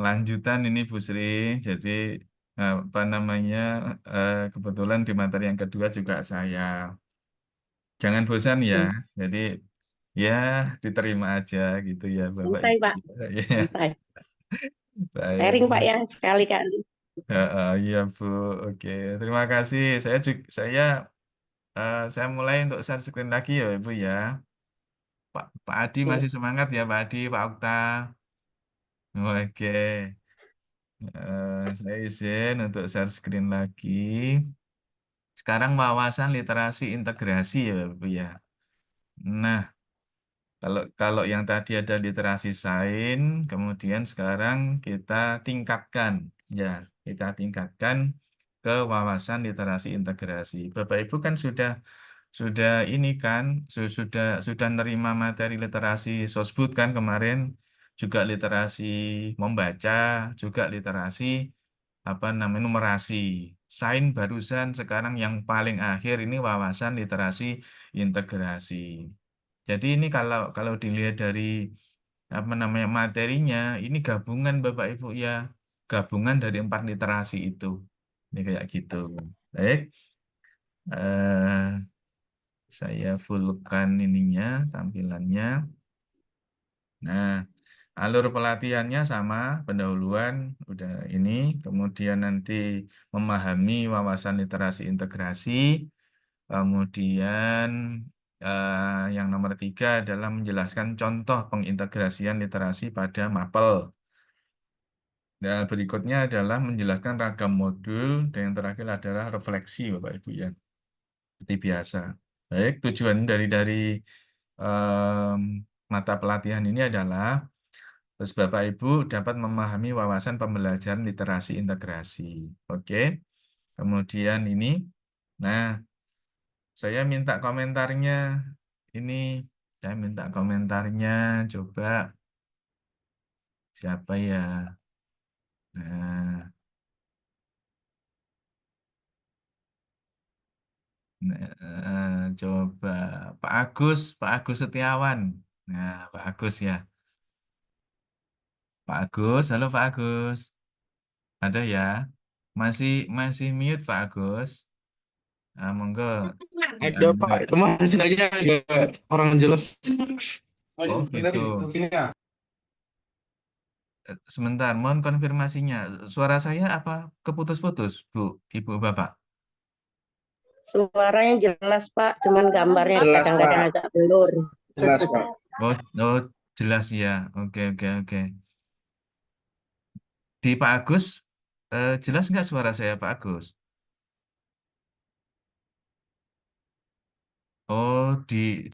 lanjutan ini Bu Sri. Jadi apa namanya kebetulan di materi yang kedua juga saya. Jangan bosan ya. Hmm, Jadi ya diterima aja gitu ya Bapak santai, Ibu. Pak. Ya, Santai. Sharing, Pak, baik. ya, sekali-kali. Iya Bu. Oke. Terima kasih. Saya mulai untuk share screen lagi ya Ibu ya. Pak Adi Oke. masih semangat ya Pak Adi, Pak Okta. Oke. Saya izin untuk share screen lagi. Sekarang wawasan literasi integrasi ya Bu ya. Nah, kalau kalau yang tadi ada literasi sains, kemudian sekarang kita tingkatkan, ya, kita tingkatkan ke wawasan literasi integrasi. Bapak Ibu kan sudah ini kan, sudah nerima materi literasi sosbud kan kemarin, juga literasi membaca, juga literasi apa namanya numerasi. Sains barusan sekarang yang paling akhir ini wawasan literasi integrasi. Jadi ini kalau kalau dilihat dari apa namanya materinya, ini gabungan Bapak Ibu ya, gabungan dari empat literasi itu. Ini kayak gitu. Baik, eh, saya fullkan ininya, tampilannya. Nah, alur pelatihannya sama, pendahuluan udah ini, kemudian nanti memahami wawasan literasi integrasi, kemudian yang nomor tiga adalah menjelaskan contoh pengintegrasian literasi pada mapel. Dan berikutnya adalah menjelaskan ragam modul, dan yang terakhir adalah refleksi, Bapak Ibu ya, seperti biasa. Baik, tujuan dari em, mata pelatihan ini adalah terus Bapak Ibu dapat memahami wawasan pembelajaran literasi integrasi. Oke, kemudian ini, nah saya minta komentarnya ini, saya minta komentarnya, coba siapa ya? Nah, coba Pak Agus Setiawan. Nah, Pak Agus ya. Pak Agus, halo Pak Agus. Ada ya? Masih masih mute Pak Agus. Monggo di Ada Pak, unmute. itu hasilnya agak kurang jelas. Oh gitu. Sebentar, mohon konfirmasinya. Suara saya apa keputus-putus, Bu, Ibu, Bapak? Suaranya jelas, Pak. Cuman gambarnya Jelas kadang-kadang Pak, agak blur. jelas Pak. Oh, oh jelas ya. Oke, oke, oke. Di Pak Agus, jelas nggak suara saya Pak Agus? Oh, di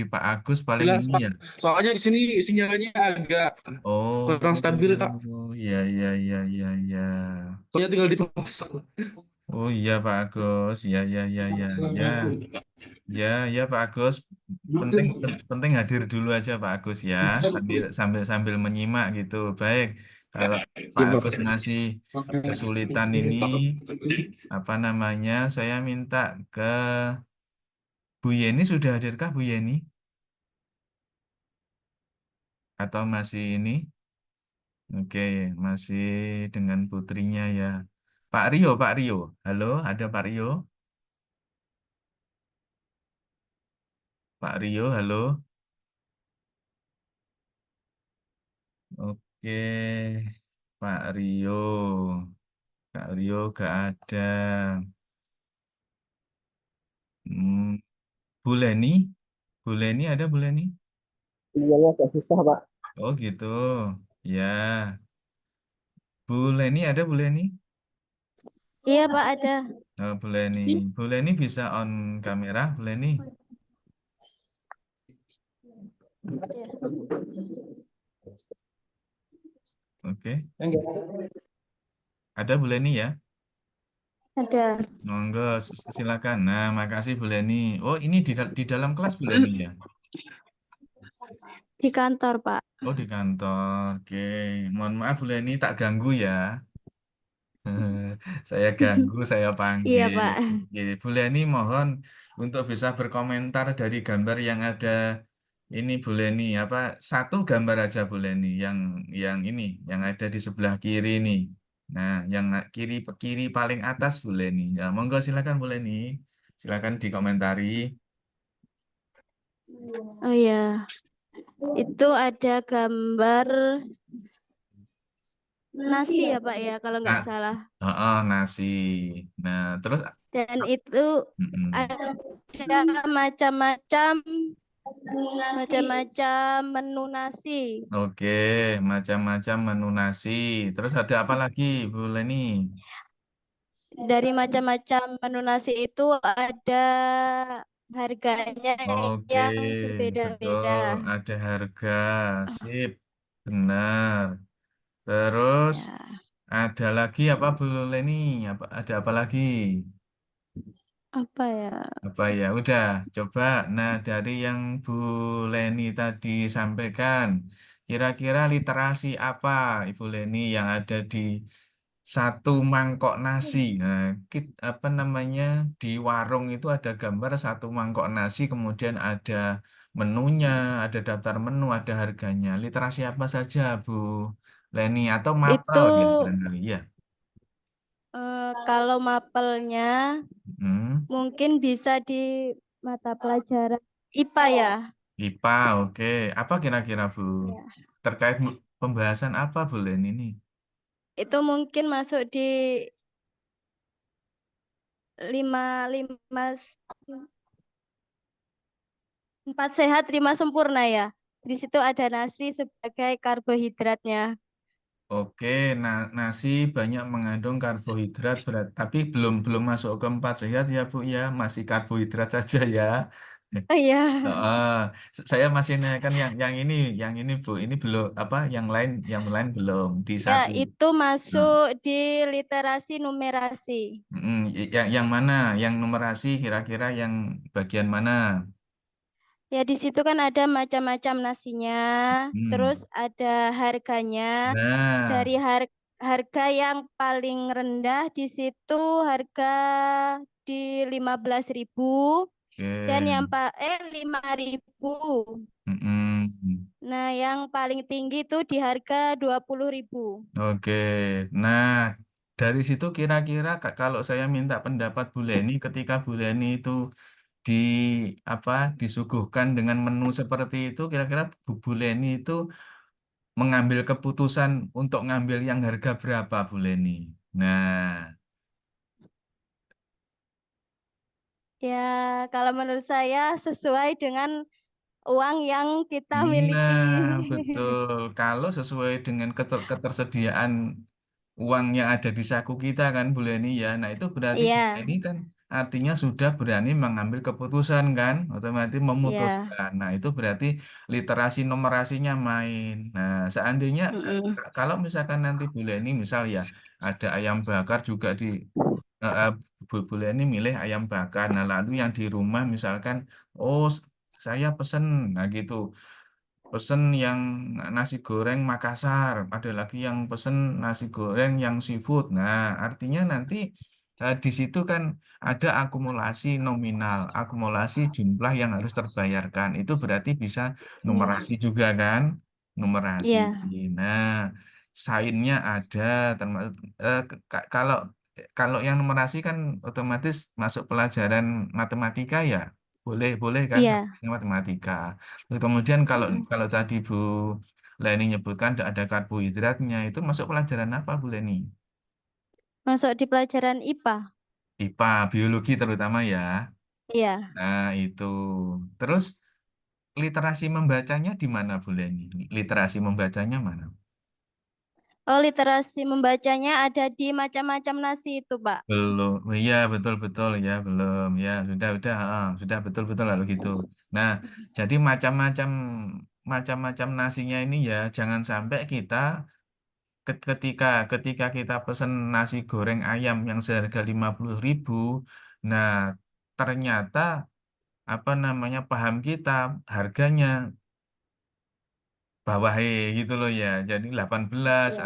Pak Agus paling Jelas ini Pak. ya. Soalnya di sini sinyalnya agak Oh, kurang stabil Kak. iya, iya, iya, iya, iya. Soalnya tinggal di pelosok. Oh iya Pak Agus, ya, ya, ya, ya, ya, ya, ya Pak Agus. Penting hadir dulu aja Pak Agus ya, sambil sambil sambil menyimak gitu. Baik, kalau Pak Coba. Agus masih kesulitan ini, apa namanya, saya minta ke Bu Yeni, sudah hadirkah Bu Yeni? Atau masih ini? Oke, masih dengan putrinya ya. Pak Rio, Pak Rio. Halo, ada Pak Rio? Pak Rio, halo. Oke, Pak Rio. Kak Rio gak ada. Hmm, Bu Leni? Bu Leni ada Bu Leni? Sinyalnya agak susah, Pak. Oh gitu. Ya. Bu Leni ada Bu Leni? Iya, Pak, ada. Oh, Bu Leni. Bu Leni bisa on kamera, Bu Leni? Oke. Ada Bu Leni ya? Ada. Monggo, silakan. Nah, makasih Bu Leni. Oh, ini di dalam kelas Bu Leni ya? Di kantor, Pak. Oh, di kantor. Oke. Mohon maaf Bu Leni, tak ganggu ya. Saya ganggu, saya Iya, panggil. Pak. Oke, Bu Leni mohon untuk bisa berkomentar dari gambar yang ada ini Bu Leni apa satu gambar aja Bu Leni yang ini yang ada di sebelah kiri ini. Nah, yang kiri kiri paling atas Bu Leni. Ya, monggo silakan Bu Leni. Silakan dikomentari. Oh ya, itu ada gambar nasi ya Pak ya, kalau nggak Nah, salah. nasi. Nah, terus Dan itu mm-mm. ada macam-macam macam-macam menu nasi. Oke, macam-macam menu nasi. Terus ada apa lagi Bu Leni? Dari macam-macam menu nasi itu ada harganya Oke, yang betul. berbeda-beda. Ada harga. Sip, benar. Terus Ya, ada lagi apa Bu Leni? Ada apa lagi? apa ya? Apa ya? Udah, coba. Nah, dari yang Bu Leni tadi sampaikan, kira-kira literasi apa Ibu Leni yang ada di satu mangkok nasi? Nah, apa namanya di warung itu ada gambar satu mangkok nasi, kemudian ada menunya, ada daftar menu, ada harganya. Literasi apa saja Bu Leni atau mapel Itu ya barangkali ya? kalau mapelnya Hmm. mungkin bisa di mata pelajaran IPA ya. IPA, oke. Apa kira-kira, Bu? Ya. Terkait pembahasan apa, Bu Len ini? Itu mungkin masuk di lima lima empat sehat lima sempurna ya. Di situ ada nasi sebagai karbohidratnya. Oke, nah nasi banyak mengandung karbohidrat berat, tapi belum belum masuk ke empat sehat ya, Bu ya, masih karbohidrat saja ya. Oh iya, Heeh. Saya masih kan yang ini Bu, ini belum apa, yang lain belum di ya satu. itu Nah, masuk di literasi numerasi. yang mana? Yang numerasi kira-kira yang bagian mana? Ya di situ kan ada macam-macam nasinya, terus Hmm. ada harganya. Nah, Dari harga yang paling rendah di situ harga di 15.000 dan yang oke. 5.000. Mm-mm. Nah, yang paling tinggi itu di harga 20.000. Oke, nah dari situ kira-kira kalau saya minta pendapat Bu Leni, ketika Bu Leni itu di apa disuguhkan dengan menu seperti itu, kira-kira Bu Leni itu mengambil keputusan untuk ngambil yang harga berapa Bu Leni? Nah, Ya, kalau menurut saya sesuai dengan uang yang kita miliki. nah betul. Kalau sesuai dengan ketersediaan uang yang ada di saku kita kan Bu Leni ya. Nah itu berarti Bu Iya, Leni kan artinya sudah berani mengambil keputusan kan, otomatis iya. memutuskan. Nah itu berarti literasi numerasinya main. Nah seandainya Mm-mm. kalau misalkan nanti Bu Leni misal ya ada ayam bakar juga di eh, eh, Bu Leni milih ayam bakar. Nah lalu yang di rumah misalkan oh saya pesen, nah gitu pesen yang nasi goreng Makassar, ada lagi yang pesen nasi goreng yang seafood. Nah, artinya nanti di situ kan ada akumulasi nominal, akumulasi jumlah yang harus terbayarkan. Itu berarti bisa Iya, numerasi juga kan? Numerasi. iya, Nah, sainnya ada termasuk kalau kalau yang numerasi kan otomatis masuk pelajaran matematika ya. Boleh, boleh kan iya. matematika. Terus kemudian kalau Mm-mm. kalau tadi Bu Leni nyebutkan ada karbohidratnya, itu masuk pelajaran apa Bu Leni? Masuk di pelajaran IPA. IPA, biologi terutama ya. Iya. Nah, itu. Terus literasi membacanya di mana Bu Leni? Literasi membacanya mana? Oh, literasi membacanya ada di macam-macam nasi itu, Pak. Belum. Oh, iya, betul betul ya, belum. Ya, sudah sudah betul betul lalu gitu. Nah, jadi macam-macam nasinya ini ya, jangan sampai kita ketika ketika kita pesen nasi goreng ayam yang seharga 50.000, nah ternyata apa namanya paham kita harganya bawah gitu loh ya. Jadi 18 Iya.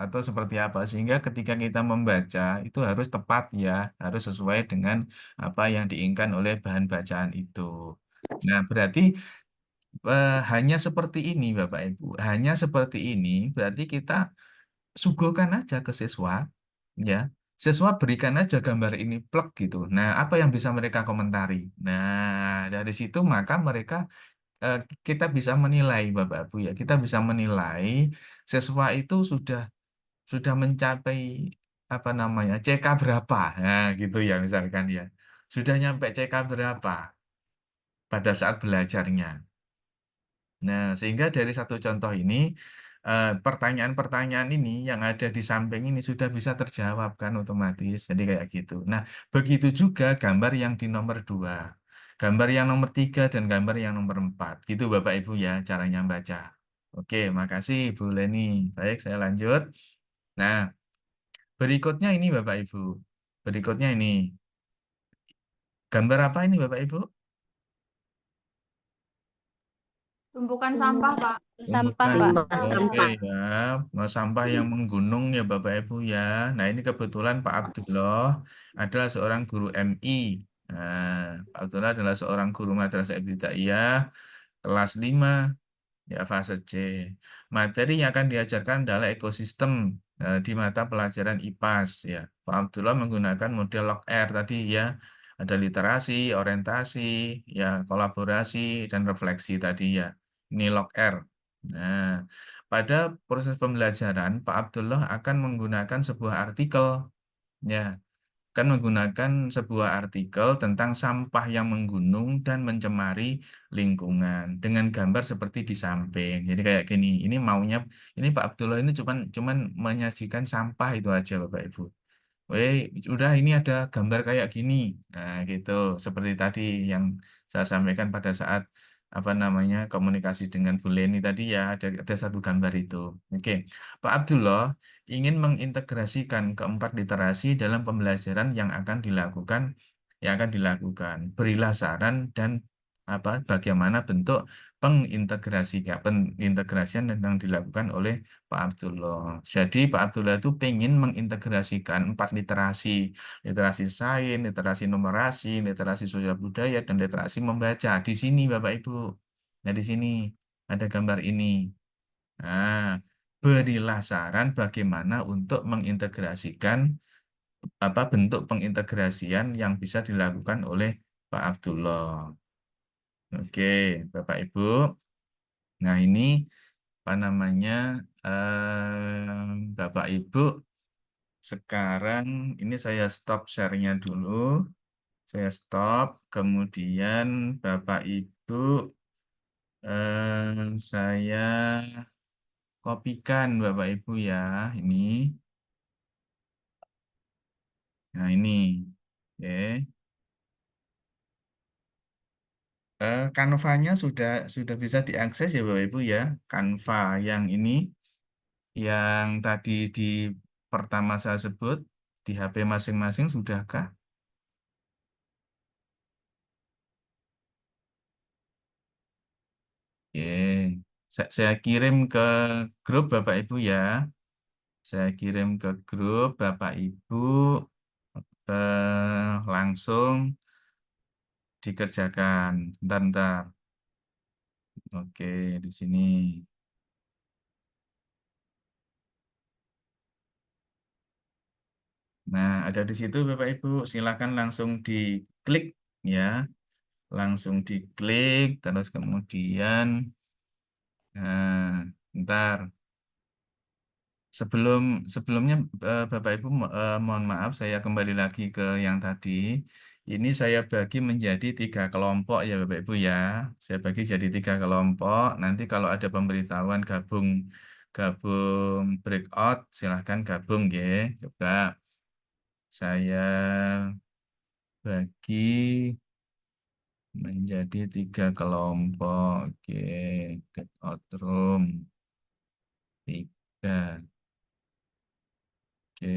atau seperti apa sehingga ketika kita membaca itu harus tepat ya, harus sesuai dengan apa yang diinginkan oleh bahan bacaan itu. Nah, berarti Hanya seperti ini, Bapak Ibu. Hanya seperti ini, berarti kita suguhkan aja ke siswa, ya. Siswa berikan aja gambar ini plek gitu. Nah, apa yang bisa mereka komentari? Nah, dari situ maka mereka eh, kita bisa menilai, Bapak Ibu ya. Kita bisa menilai siswa itu sudah mencapai apa namanya CK berapa, nah gitu ya misalkan ya. Sudah nyampe CK berapa pada saat belajarnya. Nah, sehingga dari satu contoh ini, pertanyaan-pertanyaan ini yang ada di samping ini sudah bisa terjawab kan otomatis. Jadi kayak gitu. Nah, begitu juga gambar yang di nomor 2, gambar yang nomor 3, dan gambar yang nomor 4. Gitu Bapak Ibu ya caranya baca. Oke, makasih Bu Leni. Baik, saya lanjut. Nah, berikutnya ini Bapak Ibu. Berikutnya ini. Gambar apa ini Bapak Ibu? Tumpukan sampah, Pak. Sampah, Tumbukan. Pak. Oke Sampah. ya, sampah yang menggunung ya Bapak Ibu ya. Nah ini kebetulan Pak Abdullah adalah seorang guru MI. Nah, Pak Abdullah adalah seorang guru madrasah ibtidaiyah kelas 5 ya fase C. Materi yang akan diajarkan adalah ekosistem di mata pelajaran IPAS ya. Pak Abdullah menggunakan model log R tadi ya. Ada literasi, orientasi, ya kolaborasi dan refleksi tadi ya. Ini log R. Nah, pada proses pembelajaran Pak Abdullah akan menggunakan sebuah artikel ya kan menggunakan sebuah artikel tentang sampah yang menggunung dan mencemari lingkungan dengan gambar seperti di samping. Jadi kayak gini, ini Pak Abdullah ini cuman cuman menyajikan sampah itu aja Bapak Ibu. Weh, udah ini ada gambar kayak gini. Nah, gitu. Seperti tadi yang saya sampaikan pada saat apa namanya komunikasi dengan Bu Leni tadi ya ada satu gambar itu. Oke, Pak Abdullah ingin mengintegrasikan keempat literasi dalam pembelajaran yang akan dilakukan. Berilah saran dan apa bagaimana bentuk pengintegrasian yang dilakukan oleh Pak Abdullah. Jadi Pak Abdullah itu pengen mengintegrasikan empat literasi, literasi sains, literasi numerasi, literasi sosial budaya, dan literasi membaca. Di sini Bapak Ibu, nah di sini ada gambar ini. Nah, berilah saran bagaimana untuk mengintegrasikan apa bentuk pengintegrasian yang bisa dilakukan oleh Pak Abdullah. Oke, Bapak Ibu. Nah ini apa namanya Bapak Ibu sekarang ini saya stop share-nya dulu. Saya stop. Kemudian Bapak Ibu saya kopikan Bapak Ibu ya. Ini. Nah ini. Oke. Canva-nya sudah bisa diakses ya Bapak Ibu ya. Canva yang ini yang tadi di pertama saya sebut di HP masing-masing sudahkah? Oke, saya kirim ke grup Bapak Ibu ya. Saya kirim ke grup Bapak Ibu langsung dikerjakan. Bentar. Oke, di sini. Nah, ada di situ Bapak Ibu. Silakan langsung diklik ya. Langsung diklik terus kemudian ntar sebelumnya Bapak Ibu mohon maaf saya kembali lagi ke yang tadi. Ini saya bagi menjadi 3 kelompok ya Bapak Ibu ya. Saya bagi jadi 3 kelompok. Nanti kalau ada pemberitahuan gabung gabung breakout silahkan gabung ya. Coba saya bagi menjadi 3 kelompok. Oke, breakout room 3. Oke.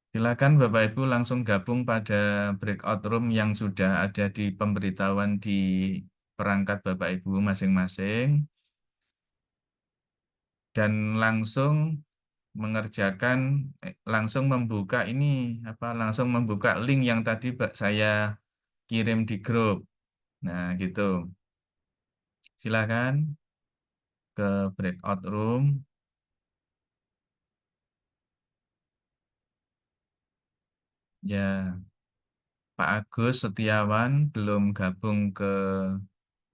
Silakan Bapak Ibu langsung gabung pada breakout room yang sudah ada di pemberitahuan di perangkat Bapak Ibu masing-masing. Dan langsung mengerjakan langsung membuka ini langsung membuka link yang tadi saya kirim di grup. Nah, gitu. Silakan ke breakout room. Ya, Pak Agus Setiawan belum gabung ke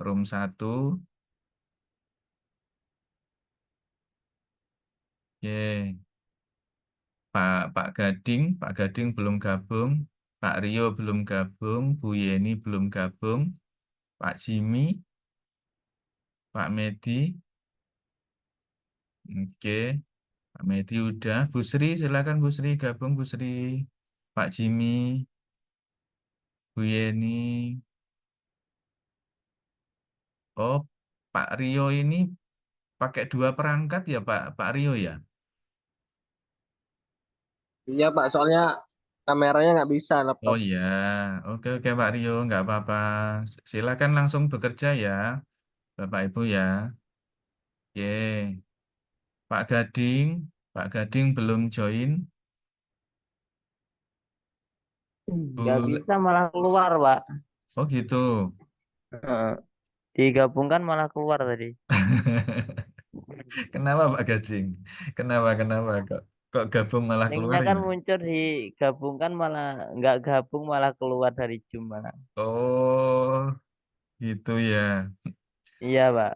room 1. Ye. Pak Gading belum gabung, Pak Rio belum gabung, Bu Yeni belum gabung, Pak Jimmy, Pak Medi, oke, Pak Medi udah, Bu Sri silakan Bu Sri gabung Bu Sri, Pak Jimmy, Bu Yeni, oh Pak Rio ini pakai 2 perangkat ya Pak Rio ya? Iya Pak, soalnya kameranya nggak bisa Oh laptop. iya, oke Pak Rio, nggak apa-apa. Silakan langsung bekerja ya, Bapak Ibu ya. Oke, Pak Gading belum join. Nggak Bu, bisa malah keluar, Pak. oh gitu. Heeh. Digabungkan malah keluar tadi. Kenapa Pak Gading? Kenapa kok gabung malah keluar Linknya kan ya? muncul digabungkan malah nggak gabung malah keluar dari Zoom malah. Oh, gitu ya. Iya, Pak.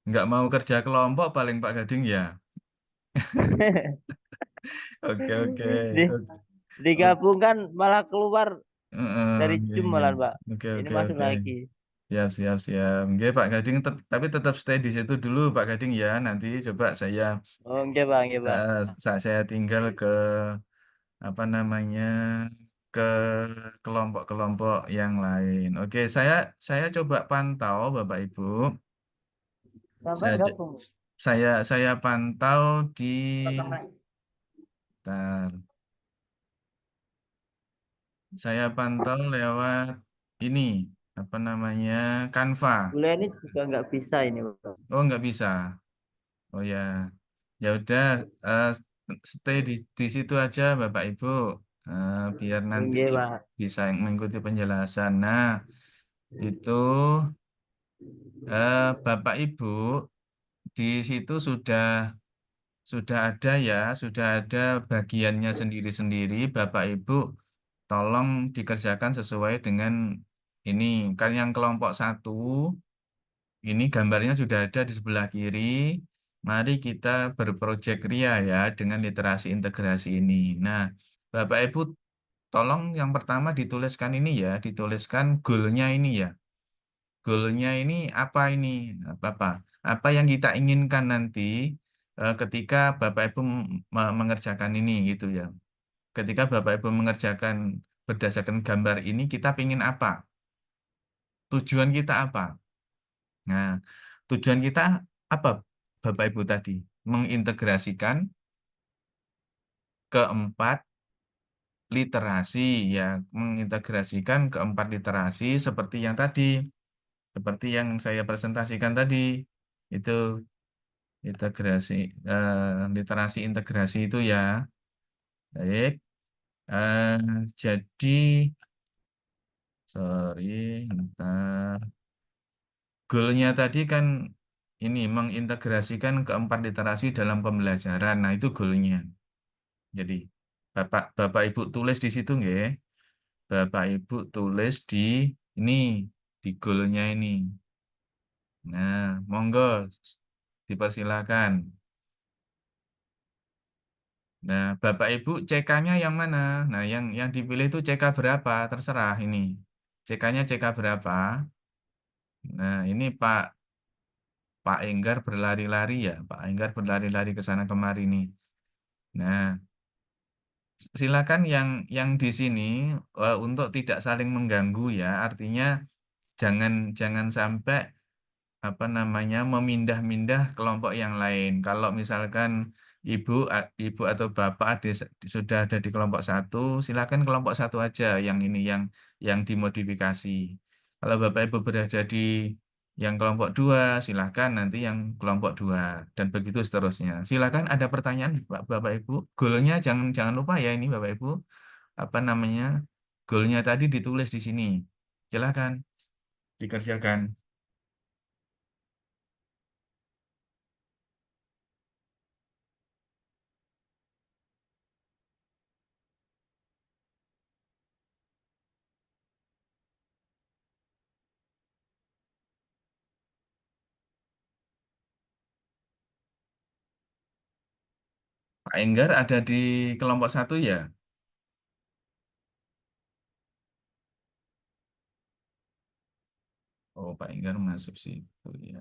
Nggak mau kerja kelompok paling Pak Gading ya. Oke. Di, Oke. digabungkan malah keluar dari Iya, Zoom iya. malah, Pak. Ini masuk Oke. lagi. Siap. Oke, Pak Gading tapi tetap stay di situ dulu Pak Gading ya. Nanti coba Oh, enggak, Pak, enggak, Pak. saya tinggal ke apa namanya ke kelompok-kelompok yang lain. Oke, saya coba pantau Bapak Ibu. Sampai Saya gabung. saya pantau di Bentar. Saya pantau lewat ini apa namanya Canva. Kuliah ini juga nggak bisa ini, Pak. Oh, nggak bisa. Oh ya. Ya udah eh, stay di situ aja Bapak Ibu. Biar nanti Enggak, Pak. bisa mengikuti penjelasan. Nah, itu Bapak Ibu di situ sudah ada bagiannya sendiri-sendiri. Bapak Ibu tolong dikerjakan sesuai dengan ini. Kan yang kelompok 1 ini gambarnya sudah ada di sebelah kiri. Mari kita berprojek ria ya dengan literasi integrasi ini. Nah, Bapak Ibu tolong yang pertama dituliskan ini ya, dituliskan goalnya ini ya. Goalnya ini apa ini? Apa? Apa yang kita inginkan nanti ketika Bapak Ibu mengerjakan ini gitu ya. Ketika Bapak Ibu mengerjakan berdasarkan gambar ini, kita ingin apa? Tujuan kita apa? Nah, tujuan kita apa, Bapak Ibu tadi? Mengintegrasikan keempat literasi, ya, mengintegrasikan keempat literasi seperti yang saya presentasikan tadi. Itu integrasi, literasi integrasi itu ya. Baik, eh, jadi, sorry, bentar. Goalnya tadi kan ini mengintegrasikan keempat literasi dalam pembelajaran. Nah, itu goalnya. Jadi, Bapak Ibu tulis di situ nggih. Bapak Ibu tulis di ini, di goalnya ini. Nah, monggo dipersilakan. Nah, Bapak Ibu CK-nya yang mana? Nah, yang dipilih itu CK berapa? Terserah ini. CK-nya CK berapa? Nah, ini Pak Enggar berlari-lari ya. Pak Enggar berlari-lari ke sana kemari nih. Nah, silakan yang di sini untuk tidak saling mengganggu ya. Artinya jangan jangan sampai apa namanya memindah-mindah kelompok yang lain. Kalau misalkan ibu atau bapak sudah ada di kelompok 1, silakan kelompok 1 aja yang ini yang dimodifikasi. Kalau bapak ibu berada di Yang kelompok 2 silahkan nanti yang kelompok 2 dan begitu seterusnya. Silahkan ada pertanyaan Bapak Ibu. Goalnya jangan jangan lupa ya ini Bapak Ibu. Apa namanya? Goalnya tadi ditulis di sini. Silahkan dikerjakan. Pak Enggar ada di kelompok 1 ya? Oh, Pak Enggar masuk situ ya.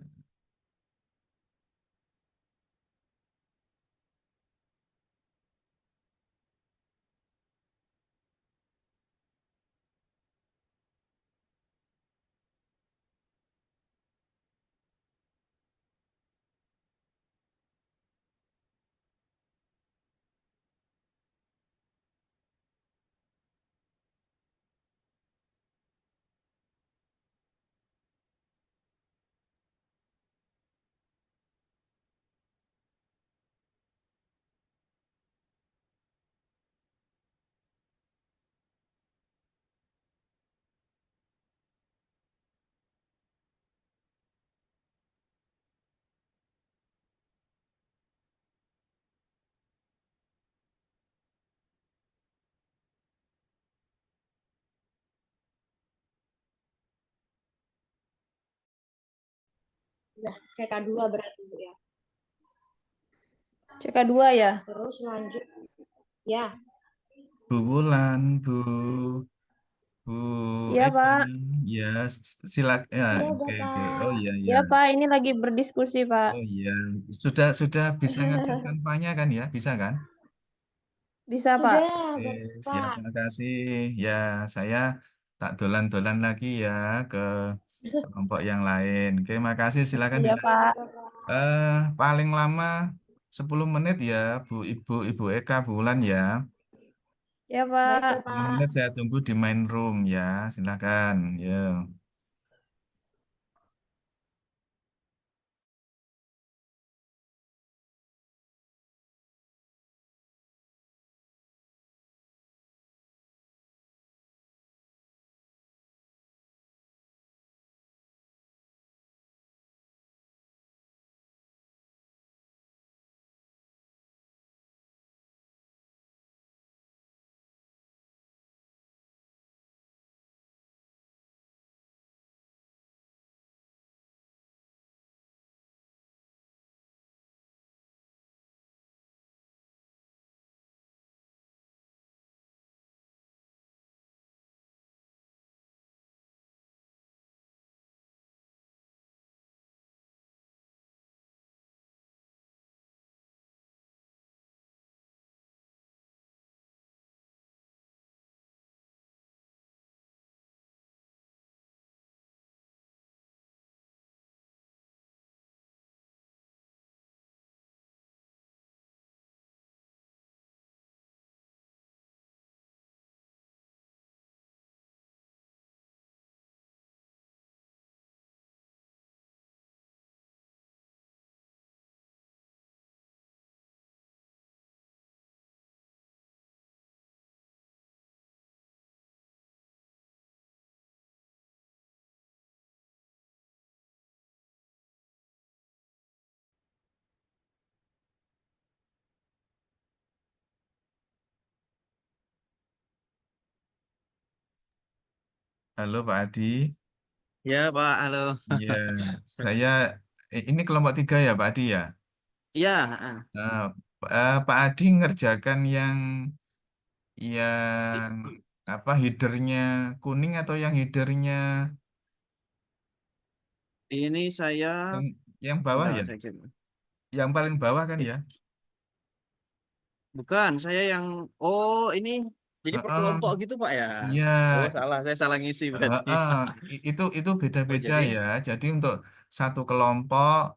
CK2 berarti Bu ya. CK2 ya. Terus lanjut. Ya, Bu Wulan, Bu Iya, Eka, Pak. ya ya iya oke oke. Oh Bapak. iya iya. Iya, Pak. Ini lagi berdiskusi, Pak. Oh iya. Sudah bisa ngakses kanvanya kan ya? Bisa kan? Bisa, Pak. Sudah Oke, siap, Bapak. terima kasih. Ya, saya tak dolan-dolan lagi ya ke kelompok yang lain. Oke, makasih. Silakan Iya, dilanjut. Pak. Eh, paling lama 10 menit ya, Ibu Eka, Bu Wulan ya. Iya, Baik Pak. 10 menit Bapak. saya tunggu di main room ya. Silakan. Ya. Halo Pak Adi. Ya, Pak. Halo. Iya, saya ini kelompok 3 ya Pak Adi ya. Iya, Eh, Pak Adi ngerjakan yang apa headernya kuning atau yang headernya ini saya yang, yang bawah bentar, ya? saya cek. Yang paling bawah kan Eh, ya? bukan, saya yang ini jadi per Heeh, kelompok gitu, Pak ya. iya, Oh, salah, saya salah ngisi berarti. heeh, itu Oh, beda-beda jadi ya. Jadi untuk satu kelompok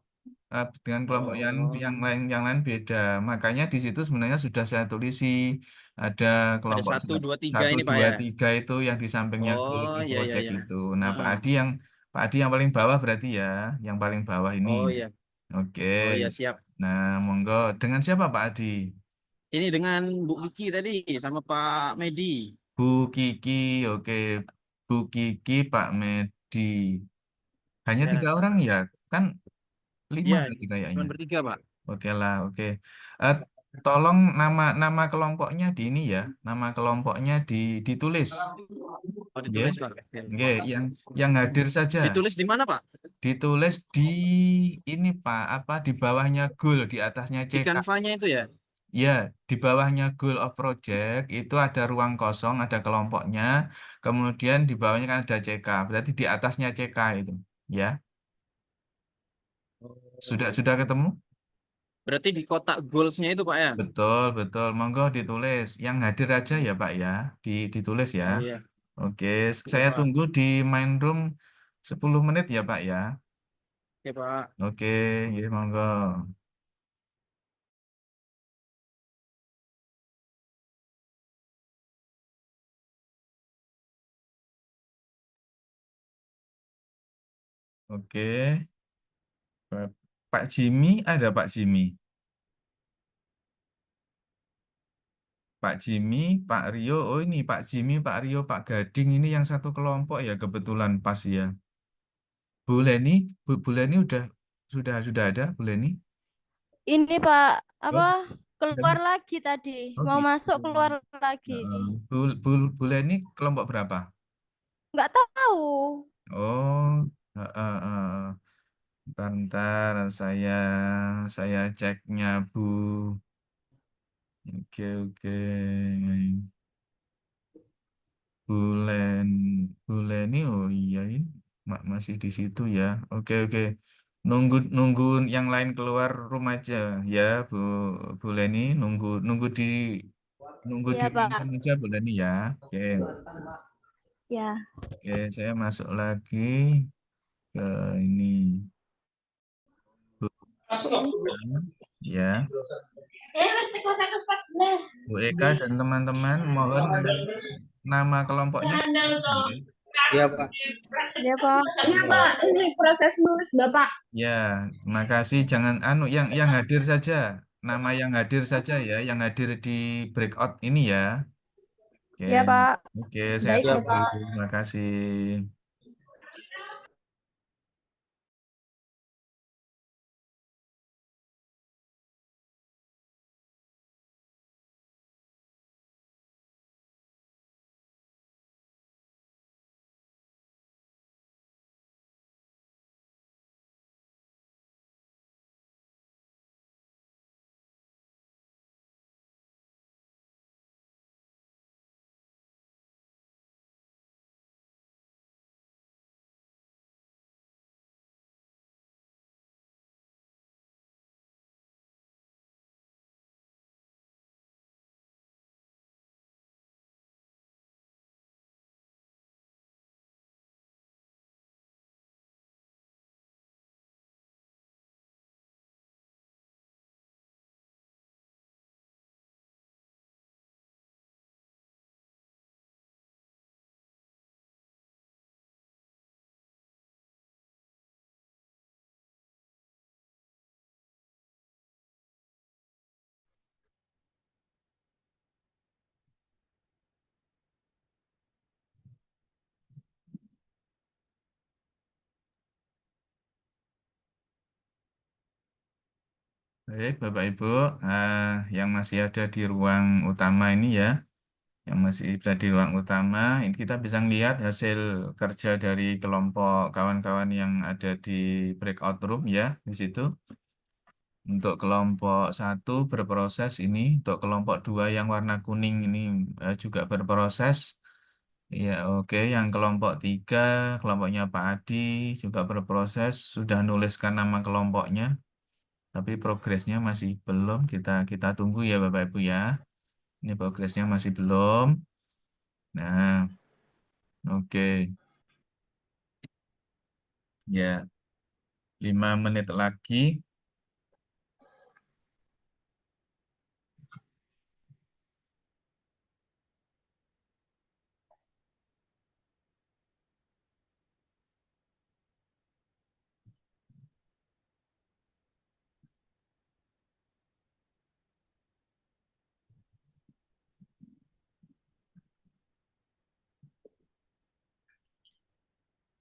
dengan kelompok yang oh, lain beda. Makanya di situ sebenarnya sudah saya tulisi ada ada kelompok satu, dua, tiga satu ini, Pak dua ya. tiga itu yang di sampingnya goal Oh, to iya, iya, project iya. itu. Nah, Pak Heeh. Adi yang Pak Adi yang paling bawah berarti ya, yang paling bawah ini. Oh iya. Oke. Oh iya, siap. Nah, monggo. Dengan siapa Pak Adi? Ini dengan Bu Kiki tadi sama Pak Medi. Bu Kiki, oke. Bu Kiki, Pak Medi. Hanya Ya, 3 orang ya? Kan 5 iya, tadi kayaknya. cuma bertiga, Pak. Oke lah, oke. Eh, tolong nama kelompoknya di ini ya. Nama kelompoknya ditulis. Oh, Ya. ditulis, Pak. Oke. Oke, yang hadir saja. Ditulis di mana, Pak? Ditulis di ini Pak, apa di bawahnya goal, di atasnya Di CK. kanvanya itu ya? Ya, di bawahnya goal of project itu ada ruang kosong, ada kelompoknya. Kemudian di bawahnya kan ada CK. Berarti di atasnya CK itu, ya. Sudah ketemu? Berarti di kotak goals-nya itu, Pak ya? Betul, betul. Monggo ditulis. Yang hadir aja ya Pak ya. Ditulis ya. Oh iya, Oke, oke, saya Pak. tunggu di main room 10 menit ya Pak ya. Oke, Pak. Oke, ya monggo. Oke. Pak Jimmy ada Pak Jimmy. Pak Jimmy, Pak Rio. Oh ini Pak Jimmy, Pak Rio, Pak Gading ini yang satu kelompok ya kebetulan pas ya. Bu Leni, Bu Leni sudah ada Bu Leni? Ini Pak, Oh, apa keluar tadi. lagi tadi, Oh mau gitu. masuk keluar lagi. Heeh. Bu Leni kelompok berapa? Nggak tahu. Oh, heeh. Bentar, saya ceknya Bu. Oke. Bulen Buleni, oh iya ini masih di situ ya. Oke. Nunggu nunggu yang lain keluar rumah aja ya, Bu Leni. Nunggu di Ya ruang Pak. aja Bu Leni ya. Oke. Ya. Oke, saya masuk lagi ke ini Bu ya. Bu Eka dan teman-teman mohon nama kelompoknya ditulis ya. Iya, Pak. Ya, Pak. Iya, Pak. Ini proses nulis Bapak. Ya, terima kasih. Jangan yang hadir saja. Nama yang hadir saja ya, yang hadir di breakout ini ya. Oke. Ya, Pak. Oke, saya Baik, Iya, tunggu. Pak. Terima kasih. Baik, Bapak Ibu, yang masih ada di ruang utama ini ya, yang masih ada di ruang utama, ini kita bisa lihat hasil kerja dari kelompok kawan-kawan yang ada di breakout room ya, di situ. Untuk kelompok 1 berproses ini, untuk kelompok 2 yang warna kuning ini juga berproses. Ya, oke. Yang kelompok 3, kelompoknya Pak Adi juga berproses, sudah nuliskan nama kelompoknya, tapi progresnya masih belum. Kita tunggu ya Bapak Ibu ya. Ini progresnya masih belum. Nah, oke. Ya, 5 menit lagi.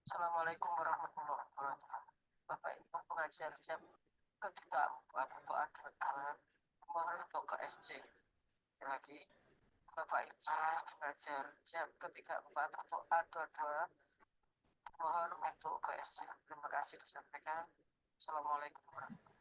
Assalamualaikum warahmatullahi wabarakatuh. Bapak Ibu pengajar jam ketiga untuk akhir mohon untuk ke SC. Lagi Bapak Ibu pengajar jam ketiga empat untuk A22 mohon untuk ke SC. Terima kasih disampaikan. Assalamualaikum warahmatullahi wabarakatuh.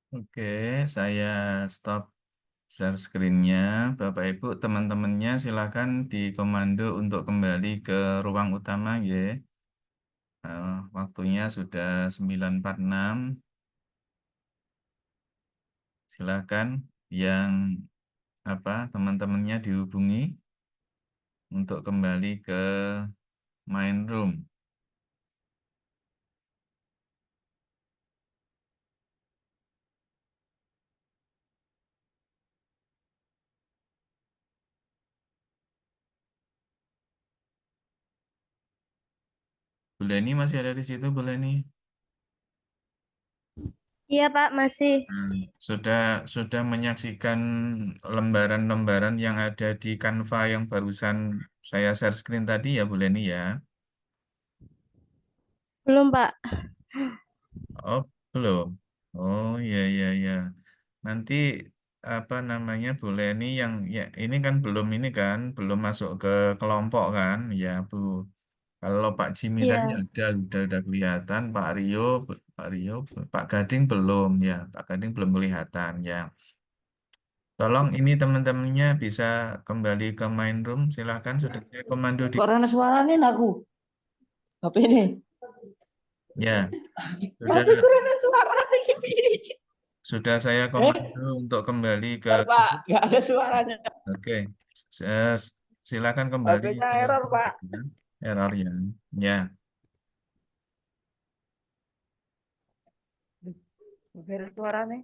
Oke, saya stop share screen-nya. Bapak Ibu, teman-temannya silakan dikomando untuk kembali ke ruang utama ya. Waktunya sudah 9.46. Silakan yang teman-temannya dihubungi untuk kembali ke main room. Bu Leni masih ada di situ, Bu Leni? Iya, Pak, masih. Sudah menyaksikan lembaran-lembaran yang ada di Canva yang barusan saya share screen tadi ya, Bu Leni ya? Belum, Pak. Oh, belum. Oh, iya iya iya. Nanti Bu Leni yang ya ini kan belum masuk ke kelompok kan, ya Bu. Kalau Pak Jimmy tadi Iya. udah kelihatan, Pak Rio, Pak Gading belum ya, Pak Gading belum kelihatan ya. Tolong ini teman-temannya bisa kembali ke main room, silakan sudah saya komando di Suaranya aku. HP ini. ya. Sudah Suaranya sudah saya komando untuk kembali ke Pak, nggak ada suaranya. Oke. Silakan kembali HP-nya ke error, Pak. error ya. Ya, Nggak ada suaranya.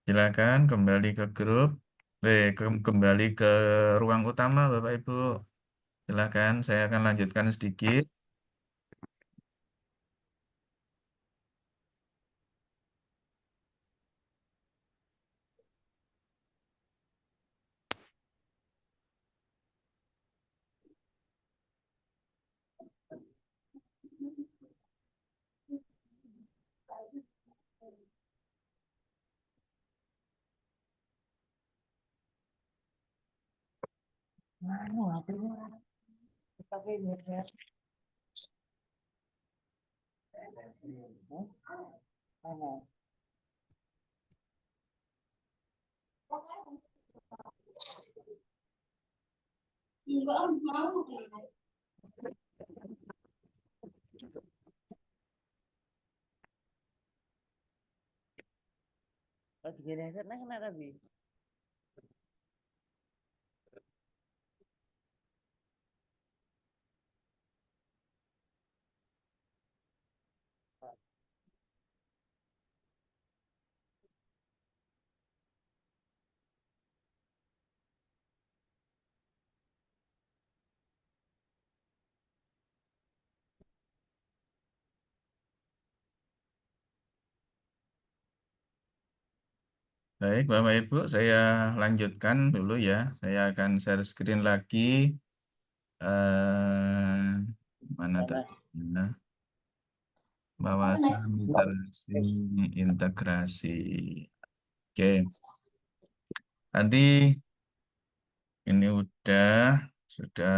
silakan kembali ke grup. Kembali ke ruang utama Bapak Ibu. Silakan, saya akan lanjutkan sedikit. Oh, digeser nah kena tapi. Baik, Bapak Ibu, saya lanjutkan dulu ya. Saya akan share screen lagi. Mana tadi? Nah, Wawasan literasi integrasi. Oke, tadi ini sudah.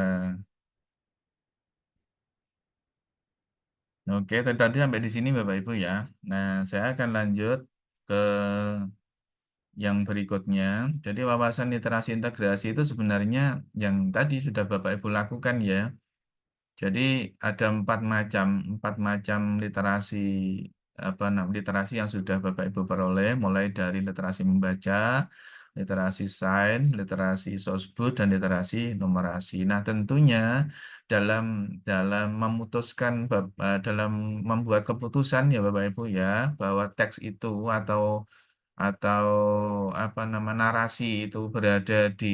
Oke, tadi sampai di sini Bapak Ibu ya. Nah, saya akan lanjut ke yang berikutnya. Jadi wawasan literasi integrasi itu sebenarnya yang tadi sudah Bapak Ibu lakukan ya. Jadi ada empat macam literasi literasi yang sudah Bapak Ibu peroleh, mulai dari literasi membaca, literasi sains, literasi sosbud, dan literasi numerasi. Nah, tentunya dalam dalam membuat keputusan ya Bapak Ibu ya, bahwa teks itu atau atau narasi itu berada di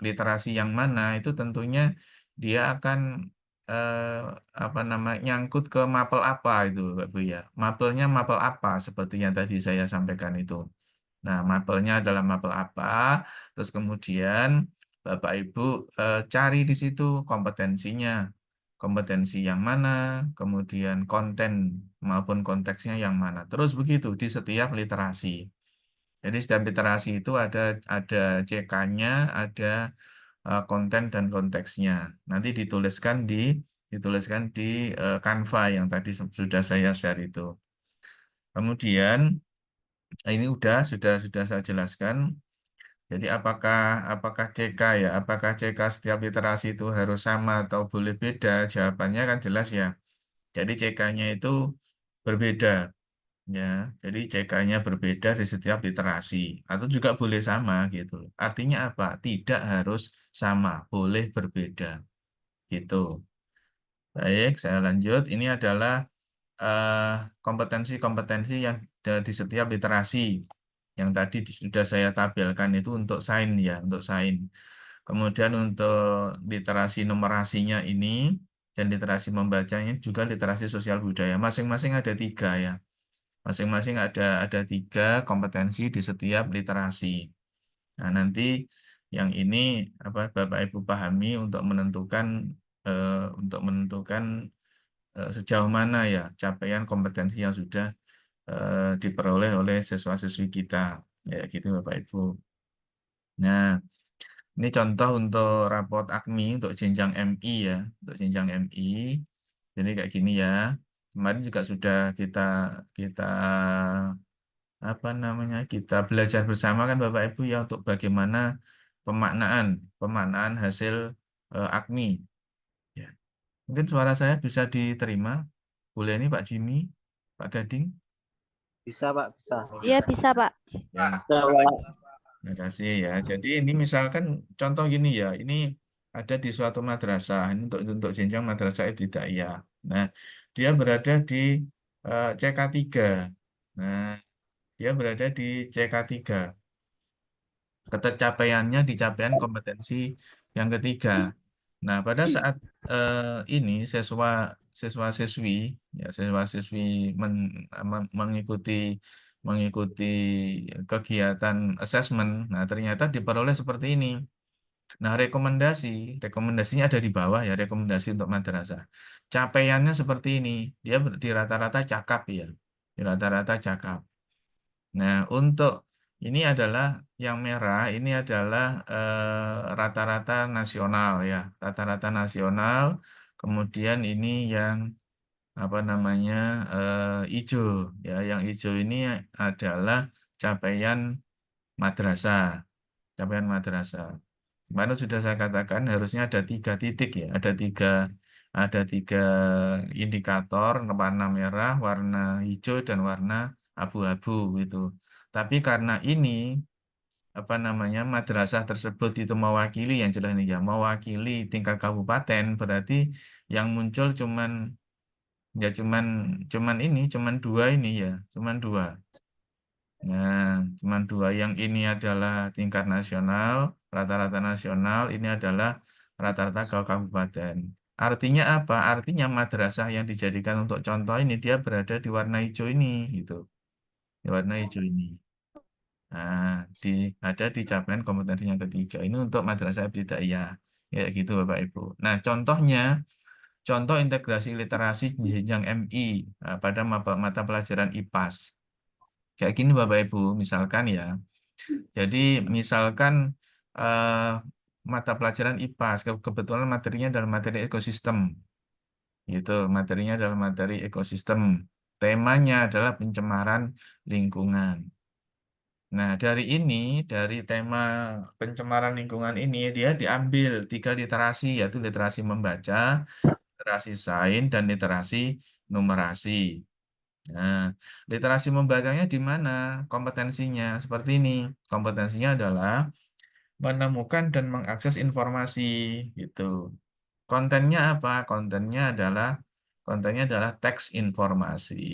literasi yang mana, itu tentunya dia akan nyangkut ke mapel apa itu Bapak Ibu ya. Mapelnya mapel apa seperti yang tadi saya sampaikan itu. Nah, mapelnya adalah mapel apa, terus kemudian Bapak Ibu cari di situ kompetensinya. Kompetensi yang mana, kemudian konten maupun konteksnya yang mana. Terus begitu di setiap literasi. Jadi setiap literasi itu ada CK-nya, ada konten dan konteksnya. Nanti dituliskan di Canva yang tadi sudah saya share itu. Kemudian ini sudah saya jelaskan. Jadi apakah CK ya? Apakah CK setiap literasi itu harus sama atau boleh beda? Jawabannya kan jelas ya. Jadi CK-nya itu berbeda ya. Jadi CK-nya berbeda di setiap literasi atau juga boleh sama gitu. Artinya apa? Tidak harus sama, boleh berbeda gitu. Baik, saya lanjut. Ini adalah kompetensi-kompetensi yang ada di setiap literasi. Yang tadi sudah saya tabelkan itu untuk sains ya, untuk sains. Kemudian untuk literasi numerasinya ini dan literasi membacanya juga literasi sosial budaya. Masing-masing ada 3 ya. Masing-masing ada 3 kompetensi di setiap literasi. Nah, nanti yang ini apa Bapak Ibu pahami untuk menentukan sejauh mana ya capaian kompetensi yang sudah diperoleh oleh siswa-siswi kita. Ya gitu Bapak Ibu. Nah, ini contoh untuk raport AKMI untuk jenjang MI ya, untuk jenjang MI. Jadi kayak gini ya. Kemarin juga sudah kita kita apa namanya? Kita belajar bersama kan Bapak Ibu ya untuk bagaimana pemaknaan pemaknaan hasil AKMI. Ya. Mungkin suara saya bisa diterima. Boleh ini Pak Jimmy, Pak Gading? Bisa, Pak, bisa. Iya bisa Pak. Ya. Terima kasih ya. Jadi ini misalkan contoh gini ya, ini ada di suatu madrasah, ini untuk jenjang madrasah ibtidaiyah. Nah, dia berada di CK3. Nah, dia berada di CK3. Ketercapaiannya di capaian kompetensi yang ketiga. Nah, pada saat ini siswa-siswi ya siswa-siswi mengikuti mengikuti kegiatan asesmen. Nah, ternyata diperoleh seperti ini. Nah, rekomendasinya ada di bawah ya, rekomendasi untuk madrasah. Capaiannya seperti ini. Dia di rata-rata cakap ya. Di rata-rata cakap. Nah, untuk ini adalah yang merah, ini adalah rata-rata nasional ya, rata-rata nasional. Kemudian ini yang apa namanya hijau ya, yang hijau ini adalah capaian madrasah, capaian madrasah. Kemarin sudah saya katakan harusnya ada 3 titik ya, ada tiga indikator warna merah, warna hijau dan warna abu-abu gitu. Tapi karena ini apa namanya madrasah tersebut itu mewakili yang jelas ini ya, mewakili tingkat kabupaten berarti yang muncul cuman 2 ini ya, cuman 2. Nah, cuman 2 yang ini adalah tingkat nasional, rata-rata nasional, ini adalah rata-rata ke kabupaten. Artinya apa? Artinya madrasah yang dijadikan untuk contoh ini dia berada di warna hijau ini gitu. Di warna hijau ini. Nah, ada di capaian kompetensi yang ketiga. Ini untuk madrasah ibtidaiyah. Ya gitu Bapak Ibu. Nah, contoh integrasi literasi jenjang MI pada mata pelajaran IPAS. Kayak gini Bapak Ibu, misalkan ya. Jadi misalkan eh, mata pelajaran IPAS, kebetulan materinya adalah materi ekosistem. Gitu, materinya adalah materi ekosistem. Temanya adalah pencemaran lingkungan. Nah, dari tema pencemaran lingkungan ini, dia diambil 3 literasi, yaitu literasi membaca, literasi sains, dan literasi numerasi. Nah, literasi membacanya di mana? Kompetensinya seperti ini. Kompetensinya adalah menemukan dan mengakses informasi, gitu. Kontennya apa? Kontennya adalah teks informasi.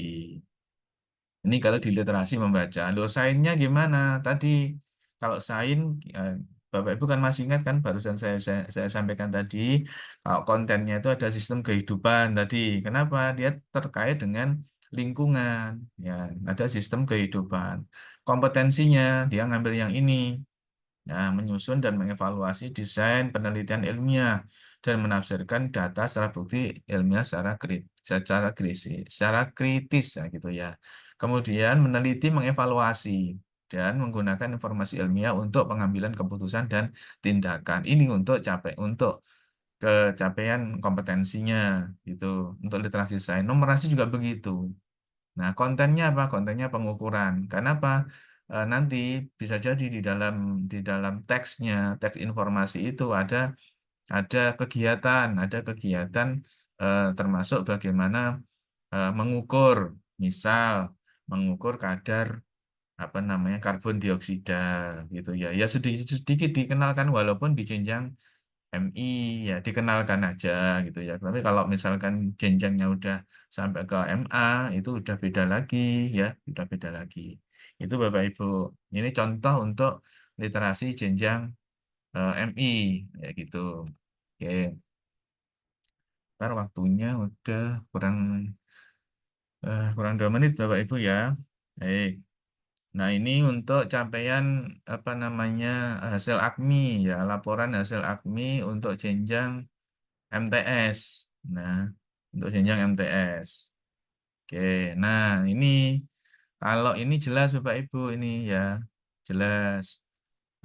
Ini kalau di literasi membaca. Loh, sainsnya gimana? Tadi kalau sains, Bapak Ibu kan masih ingat kan barusan saya sampaikan tadi, kalau kontennya itu ada sistem kehidupan tadi. Kenapa? Dia terkait dengan lingkungan. Ya, ada sistem kehidupan. Kompetensinya dia ngambil yang ini. Nah, menyusun dan mengevaluasi desain penelitian ilmiah dan menafsirkan data secara bukti ilmiah secara kritis ya gitu ya. Kemudian meneliti, mengevaluasi dan menggunakan informasi ilmiah untuk pengambilan keputusan dan tindakan. Ini untuk kecapaian kompetensinya gitu. Untuk literasi sains, numerasi juga begitu. Nah, kontennya apa? Kontennya pengukuran. Karena apa? Nanti bisa jadi di dalam teksnya, teks informasi itu ada kegiatan termasuk bagaimana mengukur, misal mengukur kadar apa namanya karbon dioksida gitu ya. Ya sedikit-sedikit dikenalkan walaupun di jenjang MI ya dikenalkan aja gitu ya. Tapi kalau misalkan jenjangnya udah sampai ke MA itu udah beda lagi ya, udah beda lagi. Itu Bapak Ibu. Ini contoh untuk literasi jenjang MI ya gitu. Oke. Ntar waktunya udah kurang 2 menit Bapak Ibu ya. Baik. Nah, ini untuk capaian apa namanya hasil AKMI ya, laporan hasil AKMI untuk jenjang MTS. Nah, untuk jenjang MTS. Oke, nah ini kalau ini jelas Bapak Ibu ini ya, jelas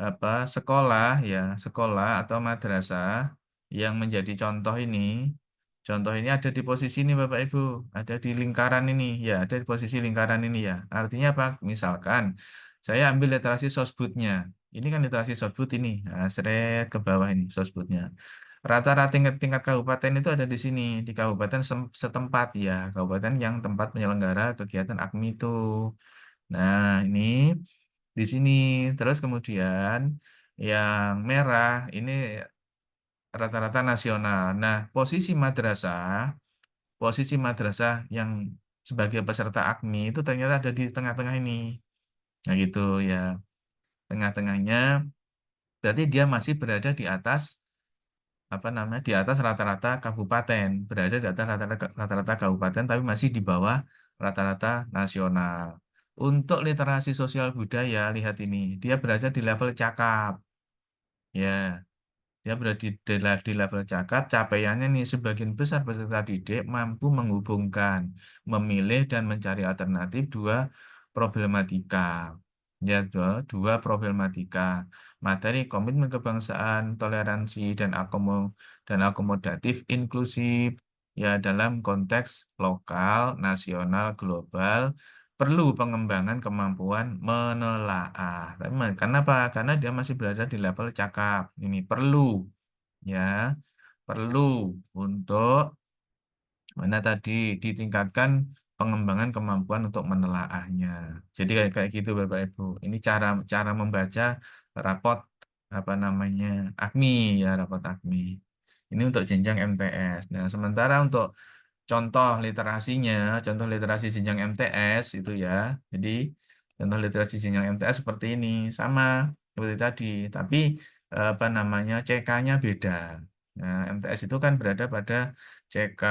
apa sekolah atau madrasah yang menjadi contoh ini ada di posisi ini Bapak Ibu, ada di lingkaran ini ya, ada di posisi lingkaran ini ya. Artinya apa? Misalkan saya ambil literasi sosbudnya, ini kan literasi sosbud ini, nah, seret ke bawah ini sosbudnya. Rata-rata tingkat kabupaten itu ada di sini, di kabupaten setempat ya, kabupaten yang tempat penyelenggara kegiatan AKMI itu. Nah, ini di sini. Terus kemudian yang merah ini rata-rata nasional. Nah, posisi madrasah yang sebagai peserta AKMI itu ternyata ada di tengah-tengah ini. Nah, gitu ya. Tengah-tengahnya berarti dia masih berada di atas apa namanya? Di atas rata-rata kabupaten, berada di atas rata-rata kabupaten tapi masih di bawah rata-rata nasional. Untuk literasi sosial budaya, lihat ini, dia berada di level cakap. Ya, dia berada di level cakap, capaiannya nih sebagian besar peserta didik mampu menghubungkan, memilih dan mencari alternatif dua problematika. Ya, dua problematika. Materi komitmen kebangsaan, toleransi dan akomodatif inklusif ya dalam konteks lokal, nasional, global perlu pengembangan kemampuan menelaah. Karena apa? Karena dia masih berada di level cakap. Ini perlu ya, perlu untuk mana tadi ditingkatkan pengembangan kemampuan untuk menelaahnya. Jadi kayak kayak gitu Bapak Ibu. Ini cara cara membaca rapot apa namanya AKMI ya, rapot AKMI. Ini untuk jenjang MTS. Nah, sementara untuk contoh literasi jenjang MTS itu ya. Jadi contoh literasi jenjang MTS seperti ini, sama seperti tadi, tapi apa namanya CK-nya beda. Nah, MTS itu kan berada pada CK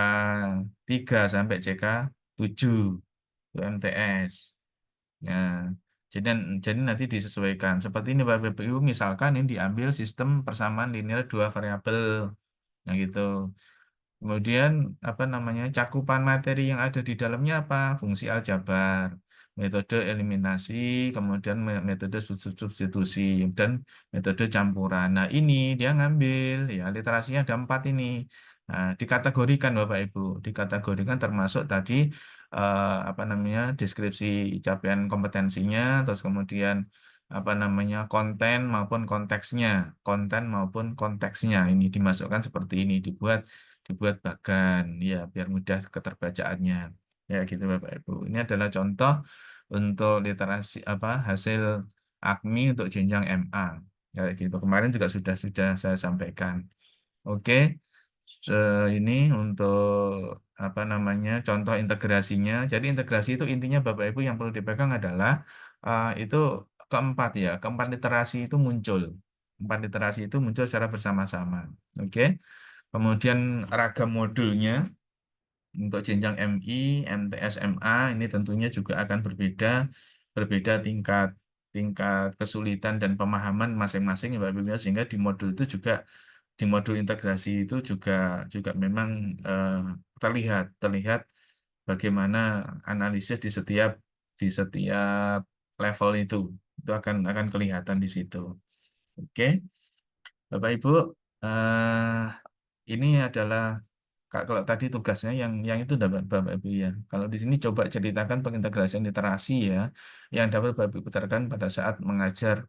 3 sampai CK 7 itu MTS. Nah, jadi, jadi nanti disesuaikan. Seperti ini Bapak Ibu, misalkan ini diambil sistem persamaan linear dua variabel. Nah, gitu. Kemudian apa namanya cakupan materi yang ada di dalamnya apa? Fungsi aljabar, metode eliminasi, kemudian metode substitusi dan metode campuran. Nah ini dia ngambil ya literasinya ada 4 ini. Nah, dikategorikan Bapak Ibu, dikategorikan termasuk tadi apa namanya deskripsi capaian kompetensinya, terus kemudian apa namanya konten maupun konteksnya ini dimasukkan seperti ini dibuat bagan ya biar mudah keterbacaannya ya gitu Bapak Ibu. Ini adalah contoh untuk literasi apa hasil AKMI untuk jenjang MA kayak gitu. Kemarin juga sudah saya sampaikan. Oke. Ini untuk apa namanya contoh integrasinya. Jadi integrasi itu intinya Bapak Ibu yang perlu dipegang adalah itu keempat literasi itu muncul. Empat literasi itu muncul secara bersama-sama. Oke. Kemudian ragam modulnya untuk jenjang MI, MTS, MA ini tentunya juga akan berbeda tingkat tingkat kesulitan dan pemahaman masing-masing ya Bapak Ibu ya. Sehingga di modul itu juga di modul integrasi itu juga memang terlihat bagaimana analisis di setiap level itu akan kelihatan di situ. Oke, Bapak Ibu, ini adalah Kalau tadi tugasnya yang itu dapat Bapak Ibu ya. Kalau di sini coba ceritakan pengintegrasian literasi ya yang dapat Bapak Ibu putarkan pada saat mengajar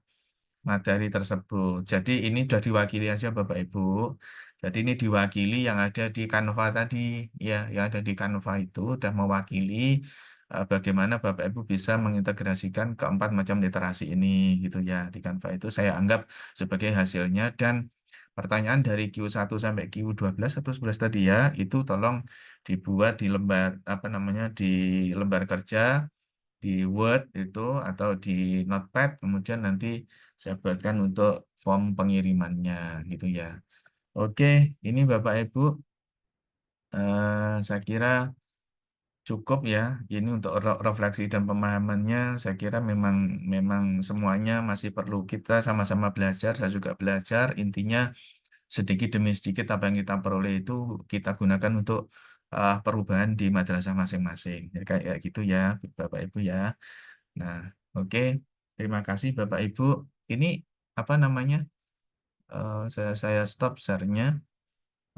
materi tersebut. Jadi ini sudah diwakili aja Bapak Ibu. Jadi ini diwakili yang ada di Canva tadi ya, yang ada di Canva itu sudah mewakili bagaimana Bapak Ibu bisa mengintegrasikan keempat macam literasi ini gitu ya. Di Canva itu saya anggap sebagai hasilnya dan pertanyaan dari Q1 sampai Q12 atau 11 tadi ya, itu tolong dibuat di lembar apa namanya di lembar kerja di Word itu atau di Notepad, kemudian nanti saya buatkan untuk form pengirimannya gitu ya. Oke, ini Bapak Ibu, saya kira cukup ya. Ini untuk refleksi dan pemahamannya, saya kira memang semuanya masih perlu kita sama-sama belajar. Saya juga belajar. Intinya sedikit demi sedikit apa yang kita peroleh itu kita gunakan untuk perubahan di madrasah masing-masing. Jadi kayak gitu ya, Bapak Ibu ya. Nah, oke. Terima kasih Bapak Ibu. Ini apa namanya? Saya stop share-nya.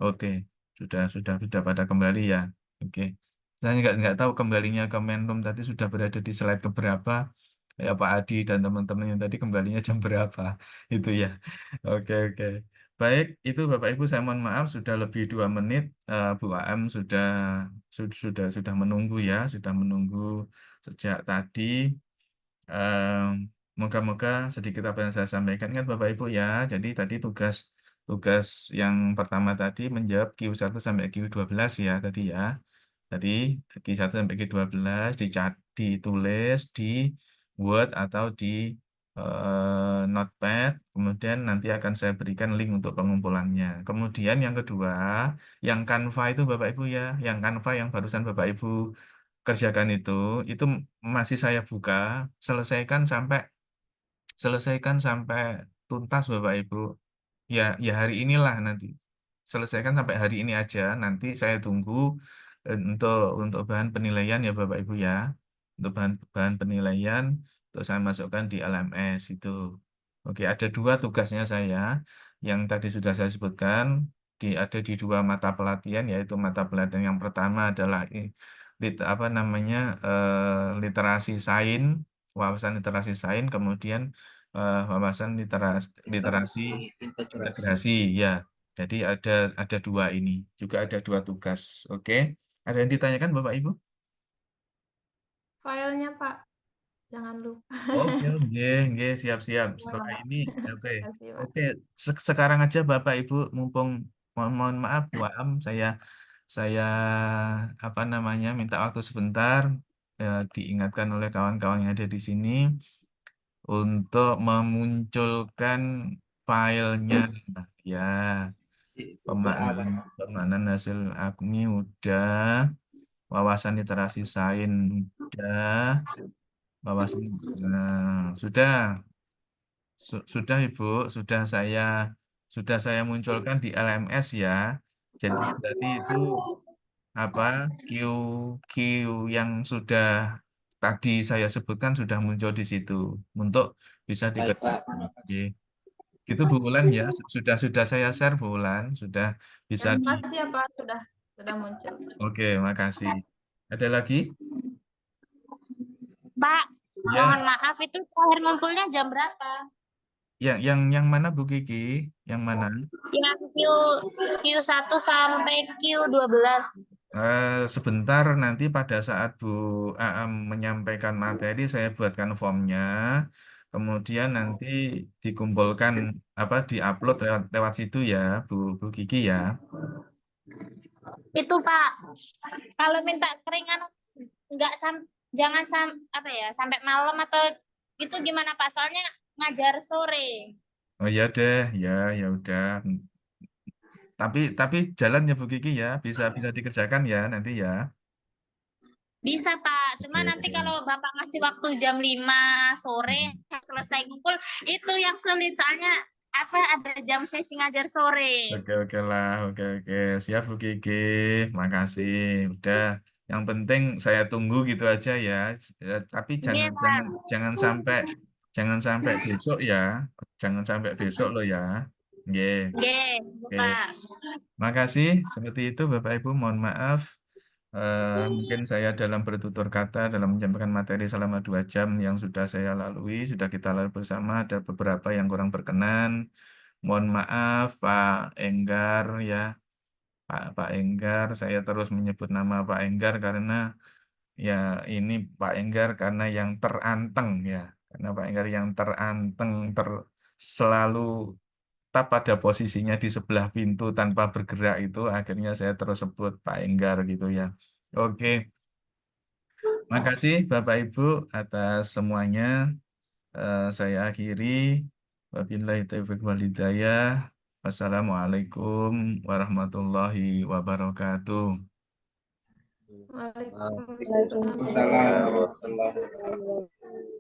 Oke, sudah pada kembali ya. Oke. Saya nggak tahu kembalinya ke main room tadi sudah berada di slide keberapa. Ya Pak Adi dan teman-teman yang tadi kembalinya jam berapa itu ya. Oke. Baik, itu Bapak Ibu saya mohon maaf sudah lebih 2 menit. Bu AM sudah menunggu ya, sudah menunggu sejak tadi. Moga-moga sedikit apa yang saya sampaikan kan Bapak Ibu ya. Jadi tadi tugas yang pertama tadi menjawab Q1 sampai Q12 ya tadi ya. Tadi Q1 sampai Q12 ditulis di Word atau di Notepad. Kemudian nanti akan saya berikan link untuk pengumpulannya. Kemudian yang kedua, yang Canva itu Bapak Ibu ya, yang Canva yang barusan Bapak Ibu kerjakan itu masih saya buka, selesaikan sampai tuntas Bapak Ibu. Ya hari inilah nanti. Selesaikan sampai hari ini aja. Nanti saya tunggu untuk bahan penilaian ya Bapak Ibu ya. Untuk bahan penilaian untuk saya masukkan di LMS itu. Oke, ada 2 tugasnya saya yang tadi sudah saya sebutkan. Ada di 2 mata pelatihan, yaitu mata pelatihan yang pertama adalah apa namanya literasi sains, wawasan literasi sains, kemudian wawasan literasi integrasi ya. Jadi ada 2 ini, juga ada 2 tugas. Oke, ada yang ditanyakan Bapak Ibu? Filenya, Pak. Jangan lupa. Oke, siap. Setelah ini, oke. Kasih, Pak. Oke, sekarang aja Bapak Ibu, mumpung mohon maaf Bu Am, saya apa namanya minta waktu sebentar, diingatkan oleh kawan-kawan yang ada di sini untuk memunculkan filenya ya. Pemaknaan hasil AGMI udah, wawasan literasi sains udah, wawasan sudah Ibu, sudah saya munculkan di LMS ya. Jadi berarti itu apa Q yang sudah tadi saya sebutkan sudah muncul di situ untuk bisa dikerjakan. Oke. Itu Bu Ulan ya, sudah saya share Bu Ulan, sudah bisa Terima kasih ya, Pak. Sudah muncul. Oke, makasih. Ada lagi? Pak, Ya, mohon maaf itu terakhir ngumpulnya jam berapa? yang mana Bu Kiki? Yang mana? Yang Q1 sampai Q12. Sebentar nanti pada saat Bu Aam menyampaikan materi saya buatkan formnya, kemudian nanti dikumpulkan diupload lewat situ ya Bu Kiki ya. Itu Pak, kalau minta keringan jangan sampai malam atau itu gimana Pak? Soalnya ngajar sore. Oh ya deh, ya udah. Tapi jalan ya Bu Kiki ya, bisa dikerjakan ya nanti ya. Bisa Pak, cuma Oke. nanti kalau Bapak ngasih waktu jam 5 sore selesai ngumpul, itu yang sulit soalnya ada jam sesi ngajar sore. Oke lah, oke. Siap Bu Kiki, makasih. Udah, yang penting saya tunggu gitu aja ya. Tapi Iya, Pak. jangan sampai besok ya. Jangan sampai besok loh ya. Nggih. Nggih, Oke. Pak. Makasih. Seperti itu Bapak Ibu, mohon maaf. Mungkin saya dalam bertutur kata dalam menyampaikan materi selama 2 jam yang sudah saya lalui, sudah kita lalui bersama, ada beberapa yang kurang berkenan. Mohon maaf Pak Enggar ya. Pak Enggar, saya terus menyebut nama Pak Enggar karena ya ini Pak Enggar karena yang teranteng ya. Karena Pak Enggar yang teranteng, selalu tetap pada posisinya di sebelah pintu tanpa bergerak itu, akhirnya saya terus sebut Pak Enggar gitu ya. Oke, makasih Bapak Ibu atas semuanya. Saya akhiri. Wabillahi taufiq wal hidayah. Wassalamualaikum warahmatullahi wabarakatuh. Waalaikumsalam. Waalaikumsalam warahmatullahi wabarakatuh.